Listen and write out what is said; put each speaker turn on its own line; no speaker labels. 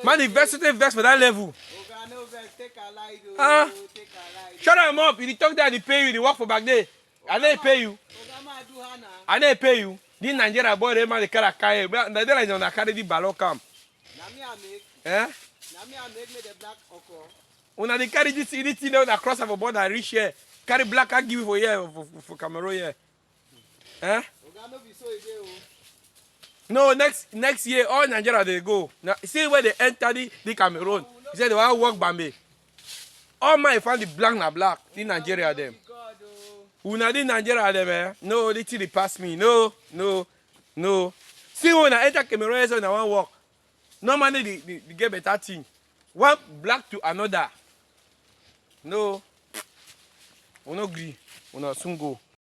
Man, the vest for that level. Shut them up. You talk that they pay you, they work for back there. I didn't pay you. I didn't pay you. This Nigeria boy, they man, they carry a car. Nigeria is on the carry the ballon come. Eh? When they carry this thing out across our border, reach here. Carry black, I give you for here, for Cameroon here. Eh? No, next year, all Nigeria they go. Now, see where they enter the Cameroon. He said they want to work Bambi. All my find the black na black. The Nigeria them. Una the Nigeria them, eh? No, they till they pass me. No. See when I enter Cameroon, so I want to work. Normally they get better thing. One black to another. No. We no agree. We no soon go.